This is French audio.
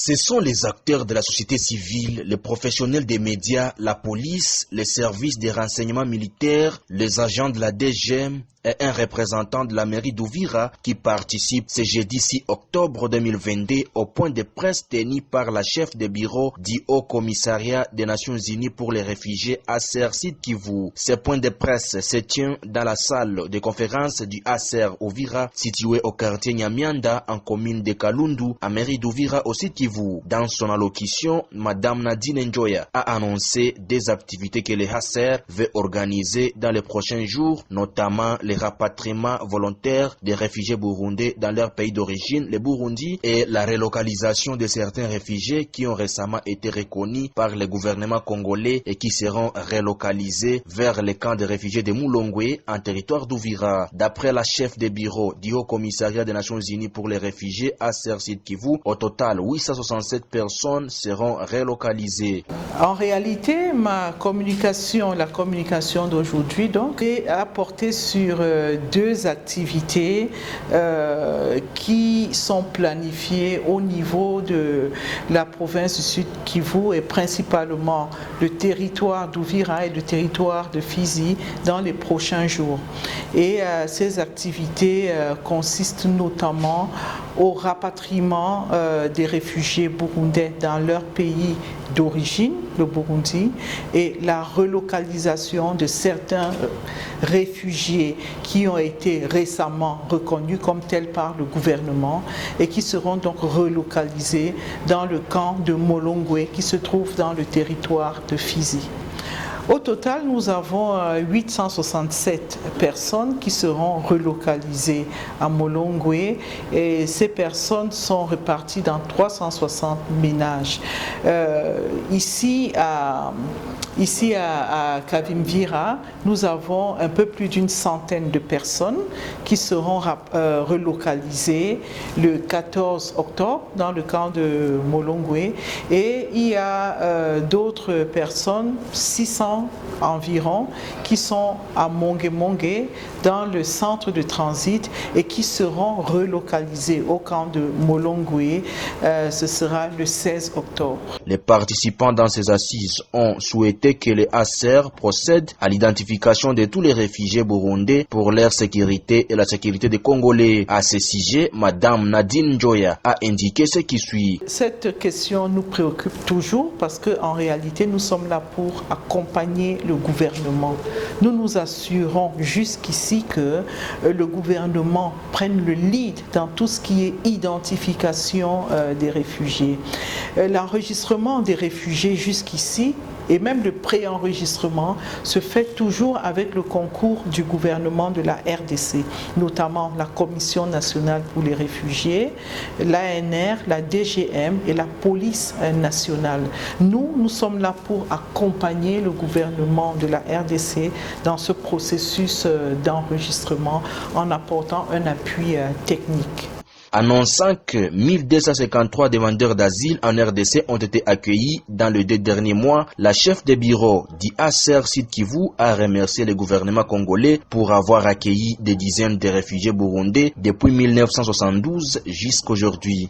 Ce sont les acteurs de la société civile, les professionnels des médias, la police, les services des renseignements militaires, les agents de la DGM et un représentant de la mairie d'Ouvira qui participent ce jeudi 6 octobre 2022 au point de presse tenu par la chef de bureau du Haut Commissariat des Nations Unies pour les réfugiés ACER Sud Kivu. Ce point de presse se tient dans la salle de conférence du ACER Ouvira située au quartier Nyamianda en commune de Kalundu, à mairie d'Ouvira au Sud Kivu. Dans son allocution, Madame Nadine Njoya a annoncé des activités que le ACER veut organiser dans les prochains jours, notamment le rapatriement volontaire des réfugiés burundais dans leur pays d'origine, le Burundi, et la relocalisation de certains réfugiés qui ont récemment été reconnus par le gouvernement congolais et qui seront relocalisés vers le camp de réfugiés de Mulongwe en territoire d'Ouvira. D'après la chef de bureau du Haut Commissariat des Nations Unies pour les réfugiés ACER Sud Kivu, au total 867 personnes seront relocalisées. En réalité, la communication d'aujourd'hui donc a porté sur deux activités qui sont planifiées au niveau de la province du Sud Kivu et principalement le territoire d'Ouvira et le territoire de Fizi dans les prochains jours. Et ces activités consistent notamment au rapatriement des réfugiés burundais dans leur pays d'origine, le Burundi, et la relocalisation de certains réfugiés qui ont été récemment reconnus comme tels par le gouvernement et qui seront donc relocalisés dans le camp de Mulongwe qui se trouve dans le territoire de Fizi. Au total, nous avons 867 personnes qui seront relocalisées à Mulongwe et ces personnes sont réparties dans 360 ménages. Ici à Kavimvira, nous avons un peu plus d'une centaine de personnes qui seront relocalisées le 14 octobre dans le camp de Mulongwe et il y a d'autres personnes, 600 environ, qui sont à Mongemonge dans le centre de transit et qui seront relocalisés au camp de Mulongwe. Ce sera le 16 octobre. Les participants dans ces assises ont souhaité que les ACER procèdent à l'identification de tous les réfugiés burundais pour leur sécurité et la sécurité des Congolais. À ce sujet, Madame Nadine Njoya a indiqué ce qui suit. Cette question nous préoccupe toujours parce qu'en réalité, nous sommes là pour accompagner le gouvernement. Nous nous assurons jusqu'ici que le gouvernement prenne le lead dans tout ce qui est identification des réfugiés. L'enregistrement des réfugiés jusqu'ici et même le préenregistrement se fait toujours avec le concours du gouvernement de la RDC, notamment la Commission nationale pour les réfugiés, l'ANR, la DGM et la police nationale. Nous sommes là pour accompagner le gouvernement de la RDC dans ce processus d'enregistrement en apportant un appui technique. Annonçant que 1253 demandeurs d'asile en RDC ont été accueillis dans les 2 derniers mois, la chef de bureau du ACER Sud Kivu a remercié le gouvernement congolais pour avoir accueilli des dizaines de réfugiés burundais depuis 1972 jusqu'à aujourd'hui.